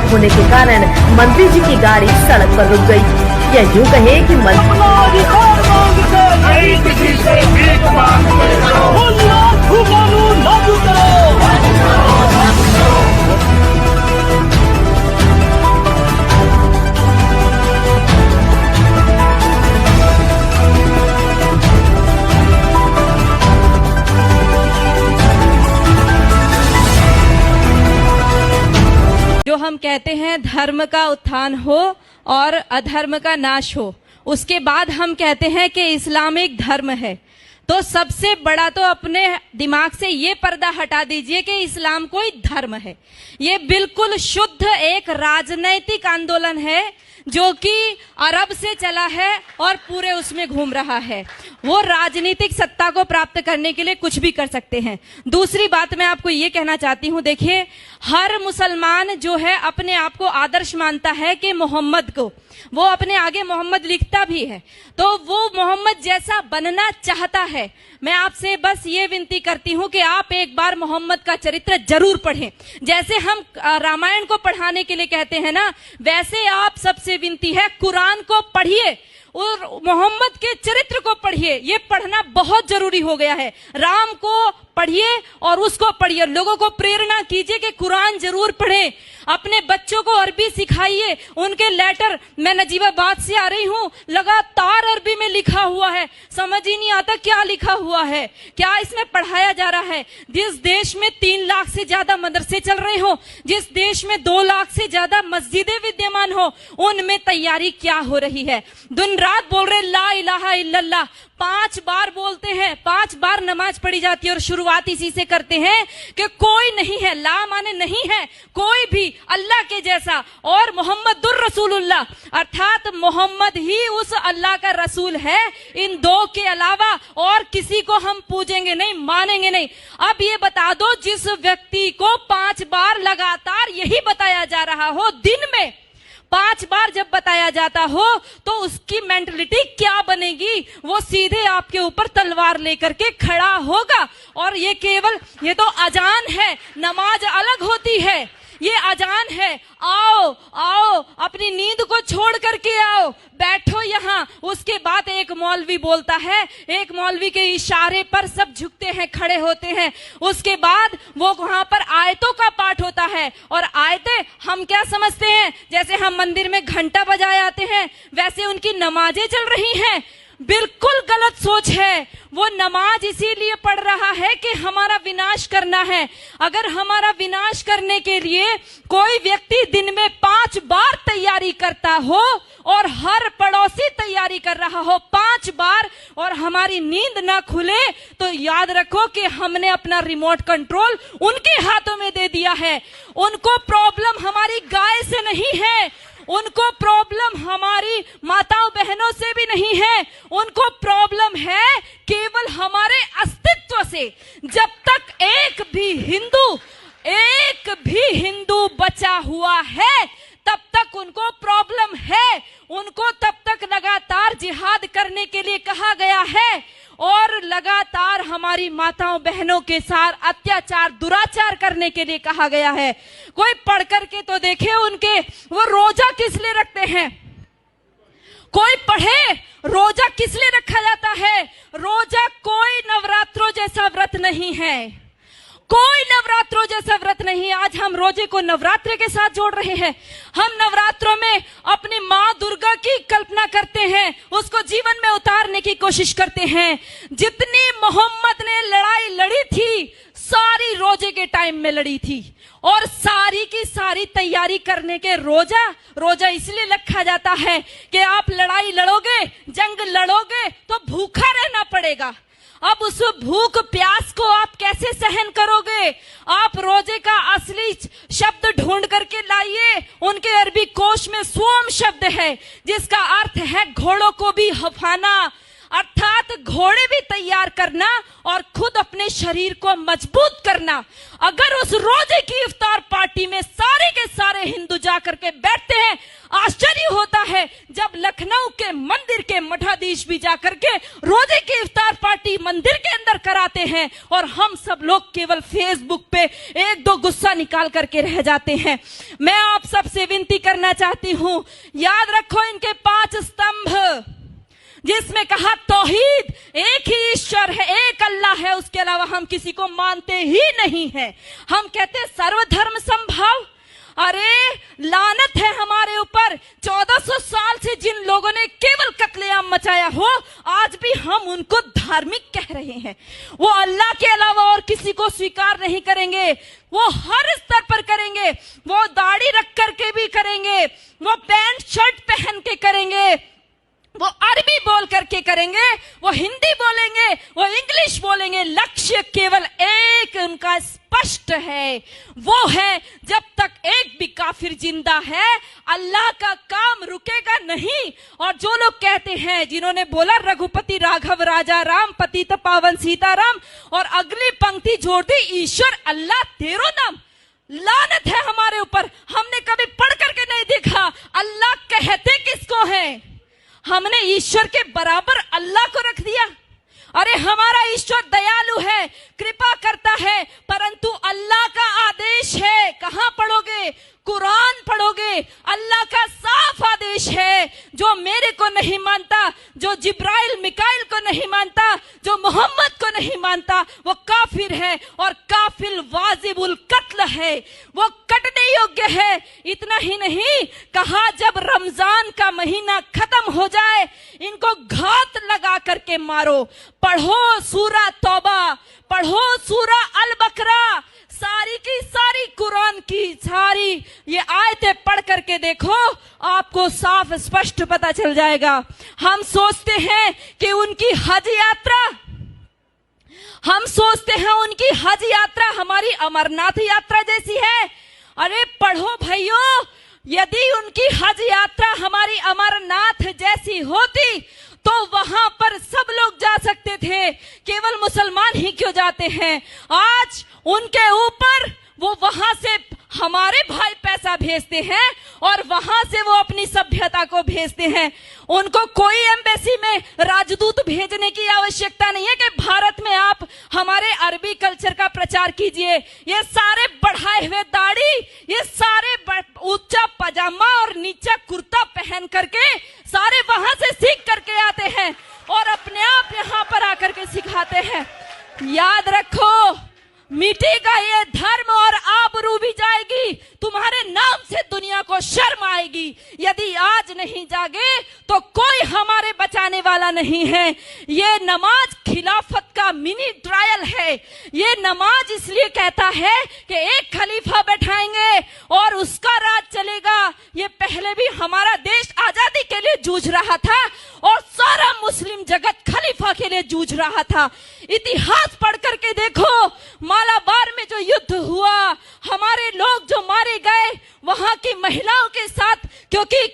खराब होने के कारण मंत्री जी की गाड़ी सड़क पर रुक गई। या यूँ कहे कि जो हम कहते हैं धर्म का उत्थान हो और अधर्म का नाश हो, उसके बाद हम कहते हैं कि इस्लाम एक धर्म है। तो सबसे बड़ा तो अपने दिमाग से ये पर्दा हटा दीजिए कि इस्लाम कोई धर्म है। ये बिल्कुल शुद्ध एक राजनैतिक आंदोलन है जो कि अरब से चला है और पूरे उसमें घूम रहा है। वो राजनीतिक सत्ता को प्राप्त करने के लिए कुछ भी कर सकते हैं। दूसरी बात मैं आपको ये कहना चाहती हूँ, देखिए हर मुसलमान जो है अपने आप को आदर्श मानता है कि मोहम्मद को, वो अपने आगे मोहम्मद लिखता भी है, तो वो मोहम्मद जैसा बनना चाहता है। मैं आपसे बस ये विनती करती हूँ कि आप एक बार मोहम्मद का चरित्र जरूर पढ़ें। जैसे हम रामायण को पढ़ाने के लिए कहते हैं ना, वैसे आप सबसे विनती है कुरान को पढ़िए और मोहम्मद के चरित्र को पढ़िए। ये पढ़ना बहुत जरूरी हो गया है। राम को पढ़िए और उसको पढ़िए। लोगों को प्रेरणा कीजिए कि कुरान जरूर पढ़ें। अपने बच्चों को अरबी सिखाइए। उनके लेटर, मैं नजीबाबाद से आ रही हूँ, लगातार अरबी में लिखा हुआ है, समझ ही नहीं आता क्या लिखा हुआ है, क्या इसमें पढ़ाया जा रहा है। जिस देश में 3 लाख से ज्यादा मदरसे चल रहे हो, जिस देश में 2 लाख से ज्यादा मस्जिदें विद्यमान हो, उनमें तैयारी क्या हो रही है। दिन रात बोल रहे ला इलाहा इल्लल्लाह, 5 बार बोलते हैं, 5 बार नमाज पढ़ी जाती है और शुरुआत इसी से करते हैं कि कोई नहीं है, ला माने नहीं है कोई भी अल्लाह के जैसा, और मोहम्मदुर रसूलुल्लाह अर्थात मोहम्मद ही उस अल्लाह का रसूल है। इन 2 के अलावा और किसी को हम पूजेंगे नहीं, मानेंगे नहीं। अब ये बता दो, जिस व्यक्ति को 5 बार लगातार यही बताया जा रहा हो, दिन में 5 बार जब बताया जाता हो, तो उसकी मेंटलिटी क्या बनेगी। वो सीधे आपके ऊपर तलवार लेकर के खड़ा होगा। और ये केवल, ये तो अजान है, नमाज अलग होती है, ये अजान है। आओ आओ, अपनी नींद को छोड़ करके आओ, बैठो यहाँ। उसके बाद एक मौलवी बोलता है, एक मौलवी के इशारे पर सब झुकते हैं, खड़े होते हैं। उसके बाद वो वहां पर आयतों का पाठ होता है, और आयतें हम क्या समझते हैं, जैसे हम मंदिर में घंटा बजाए आते हैं, वैसे उनकी नमाजें चल रही हैं। बिल्कुल गलत सोच है। वो नमाज इसीलिए पढ़ रहा है कि हमारा विनाश करना है। अगर हमारा विनाश करने के लिए कोई व्यक्ति दिन में 5 बार तैयारी करता हो और हर पड़ोसी तैयारी कर रहा हो 5 बार, और हमारी नींद ना खुले, तो याद रखो कि हमने अपना रिमोट कंट्रोल उनके हाथों में दे दिया है। उनको प्रॉब्लम हमारी गाय से नहीं है, उनको प्रॉब्लम हमारी माताओं बहनों से भी नहीं है, उनको प्रॉब्लम है केवल हमारे अस्तित्व से। जब तक एक भी हिंदू बचा हुआ है, तब तक उनको प्रॉब्लम है। उनको तब तक लगातार जिहाद करने के लिए कहा गया है, और लगातार हमारी माताओं बहनों के साथ अत्याचार दुराचार करने के लिए कहा गया है। कोई पढ़ करके तो देखे उनके, वो रोजा किस लिए रखते हैं, कोई पढ़े रोजा किस लिए रखा जाता है। रोजा कोई नवरात्रों जैसा व्रत नहीं है, कोई नवरात्रों जैसा व्रत नहीं। आज हम रोजे को नवरात्रे के साथ जोड़ रहे हैं। हम नवरात्रों में अपनी माँ दुर्गा की कल्पना करते हैं, उसको जीवन में उतारने की कोशिश करते हैं। जितनी मोहम्मद ने लड़ाई लड़ी थी, सारी रोजे के टाइम में लड़ी थी, और सारी की सारी तैयारी करने के रोजा इसलिए रखा जाता है कि आप लड़ाई लड़ोगे, जंग लड़ोगे तो भूखा रहना पड़ेगा। अब उस भूख प्यास को आप कैसे सहन करोगे। आप रोजे का असली शब्द ढूंढ करके लाइए। उनके अरबी कोश में सोम शब्द है, जिसका अर्थ है घोड़ों को भी हफाना, अर्थात घोड़े भी तैयार करना और खुद अपने शरीर को मजबूत करना। अगर उस रोजे की इफ्तार पार्टी में सारे के सारे हिंदू जाकर के बैठते हैं, आश्चर्य होता है जब लखनऊ के मंदिर के मठाधीश भी जाकर के रोजे की इफ्तार पार्टी मंदिर के अंदर कराते हैं और हम सब लोग केवल फेसबुक पे एक दो गुस्सा निकाल करके रह जाते हैं। मैं आप सबसे विनती करना चाहती हूं, याद रखो इनके 5 स्तंभ, जिसमें कहा तौहीद, एक ही ईश्वर है, एक अल्लाह है, उसके अलावा हम किसी को मानते ही नहीं है। हम कहते हैं सर्वधर्म समभाव। अरे लानत है हमारे ऊपर, 1400 साल से जिन लोगों ने केवल कत्लेआम मचाया हो, आज भी हम उनको धार्मिक कह रहे हैं। वो अल्लाह के अलावा और किसी को स्वीकार नहीं करेंगे, वो हर स्तर पर करेंगे, वो दाढ़ी रख करके भी करेंगे, वो पैंट शर्ट पहन के करेंगे, वो अरबी बोल करके करेंगे, वो हिंदी बोलेंगे, वो इंग्लिश बोलेंगे। लक्ष्य केवल एक उनका स्पष्ट है, वो है जब तक एक भी काफिर जिंदा है अल्लाह का काम रुकेगा नहीं। और जो लोग कहते हैं, जिन्होंने बोला रघुपति राघव राजा राम पतित पावन सीताराम, और अगली पंक्ति जोड़ दी ईश्वर अल्लाह तेरो नाम, लानत है हमारे ऊपर। हमने कभी पढ़ करके नहीं देखा अल्लाह कहते किसको है। हमने ईश्वर के बराबर अल्लाह को रख दिया। अरे हमारा ईश्वर दयालु है, कृपा करता है, परंतु अल्लाह का आदेश है। कहां पढ़ोगे? कुरान पढ़ोगे। अल्लाह का साफ आदेश है, जो मेरे को नहीं मानता, जो जिब्राइल मिकाइल को नहीं मानता, जो मोहम्मद को नहीं मानता, वो काफिर है और काफिर वाजिबुल कत्ल है, वो कटने योग्य है। इतना ही नहीं, कहा जब रमजान का महीना खत्म हो जाए इनको घात लगा करके मारो। पढ़ो सूरा तौबा, पढ़ो सूरा अल बकरा, सारी की सारी कुरान की सारी ये आयतें पढ़ करके देखो, आपको साफ स्पष्ट पता चल जाएगा। हम सोचते हैं कि उनकी हज यात्रा, हम सोचते हैं उनकी हज यात्रा हमारी अमरनाथ यात्रा जैसी है। अरे पढ़ो भाइयों, यदि उनकी हज यात्रा हमारी अमरनाथ जैसी होती तो वहां पर सब लोग जा सकते थे, केवल मुसलमान ही क्यों जाते हैं? आज उनके ऊपर वो वहां से हमारे भाई पैसा भेजते हैं और वहां से वो अपनी सभ्यता को भेजते हैं। उनको कोई एम्बेसी में राजदूत भेजने की आवश्यकता नहीं है कि भारत में आप हमारे अरबी कल्चर का प्रचार कीजिए। ये सारे बढ़ाए हुए दाढ़ी, ये सारे ऊंचा पजामा और नीचा कुर्ता पहन करके सारे वहां से सीख करके आते हैं और अपने आप यहाँ पर आकर के सिखाते हैं। याद रखो, मिटेगा ये धर्म और आबरू भी जाएगी, तुम्हारे नाम से दुनिया को शर्म आएगी। यदि आज नहीं जागे तो कोई हमारे बचाने वाला नहीं है। ये नमाज खिलाफत का मिनी ट्रायल है। ये नमाज इसलिए कहता है कि एक खलीफा बैठाएंगे और उसका राज चलेगा। ये पहले भी हमारा देश आजादी के लिए जूझ रहा था और सारा मुस्लिम जगत खलीफा के लिए जूझ रहा था। इतिहास पढ़ करके देखो, मालाबार में जो युद्ध हुआ, हमारे लोग जो मारे गए, वहां की महिलाओं के साथ, क्योंकि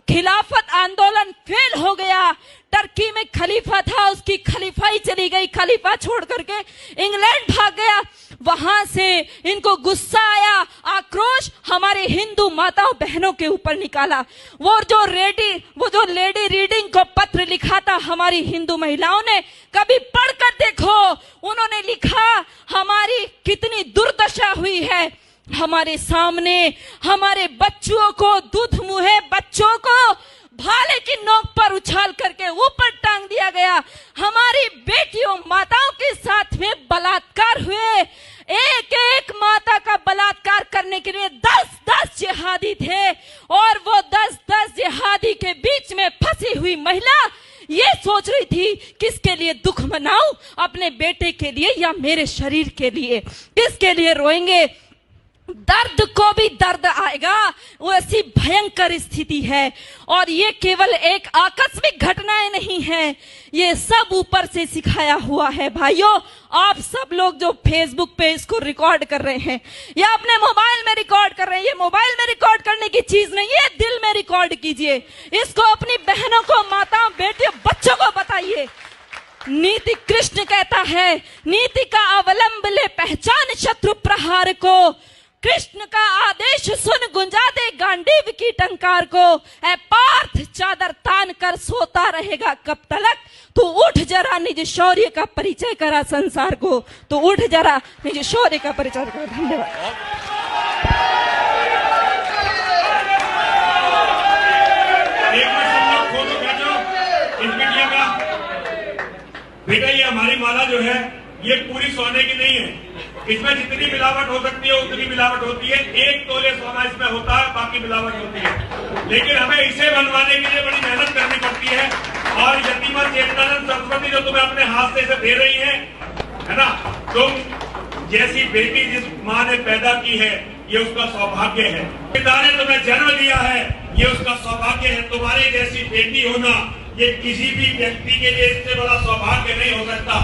खिलाफत आंदोलन फेल हो गया। टर्की में खलीफा था, उसकी खलीफाई चली गई, खलीफा छोड़ करके इंग्लैंड भाग गया। वहां से इनको गुस्सा आया, आक्रोश हमारे हिंदू माताओं बहनों के ऊपर निकाला। वो जो लेडी रीडिंग को पत्र लिखा था हमारी हिंदू महिलाओं ने, कभी पढ़कर देखो। उन्होंने लिखा हमारी कितनी दुर्दशा हुई है। हमारे सामने हमारे बच्चों को, दूध मुहे बच्चों को भाले की नोक पर उछाल करके ऊपर टांग दिया गया। हमारी बेटियों माताओं के साथ में बलात्कार हुए। एक एक माता का बलात्कार करने के लिए 10-10 जिहादी थे और वो 10-10 जिहादी के बीच में फंसी हुई महिला ये सोच रही थी किसके लिए दुख मनाऊं, अपने बेटे के लिए या मेरे शरीर के लिए, किसके लिए रोएंगे। दर्द को भी दर्द आएगा, वो ऐसी भयंकर स्थिति है। और ये केवल एक आकस्मिक घटनाएं नहीं है, ये सब ऊपर से सिखाया हुआ है। भाइयों, आप सब लोग जो फेसबुक पे इसको रिकॉर्ड कर रहे हैं या अपने मोबाइल में रिकॉर्ड कर रहे हैं, ये मोबाइल में रिकॉर्ड करने की चीज नहीं है, दिल में रिकॉर्ड कीजिए। इसको अपनी बहनों को, माताओं, बेटियों, बच्चों को बताइए। नीति कृष्ण कहता है, नीति का अवलंब ले पहचान शत्रु प्रहार को। कृष्ण का आदेश सुन गुंजा दे गांडीव की टंकार को, ऐ पार्थ चादर तान कर सोता रहेगा कब तलक, तू उठ जरा निज शौर्य का परिचय करा संसार को, तू उठ जरा निज शौर्य का परिचय करा। धन्यवाद। बेटा ये हमारी माला जो है ये पूरी सोने की नहीं है, इसमें जितनी मिलावट हो सकती है उतनी मिलावट होती है। 1 तोले सोना इसमें होता है, बाकी मिलावट होती है, लेकिन हमें इसे बनवाने के लिए बड़ी मेहनत करनी पड़ती है। और यतीमा चेतनानंद सरस्वती जो तुम्हें अपने हाथ से इसे दे रही है ना, तुम जैसी बेटी जिस माँ ने पैदा की है ये उसका सौभाग्य है। पिता ने तुम्हें जन्म दिया है ये उसका सौभाग्य है। तुम्हारे जैसी बेटी होना ये किसी भी व्यक्ति के लिए इससे बड़ा सौभाग्य नहीं हो सकता।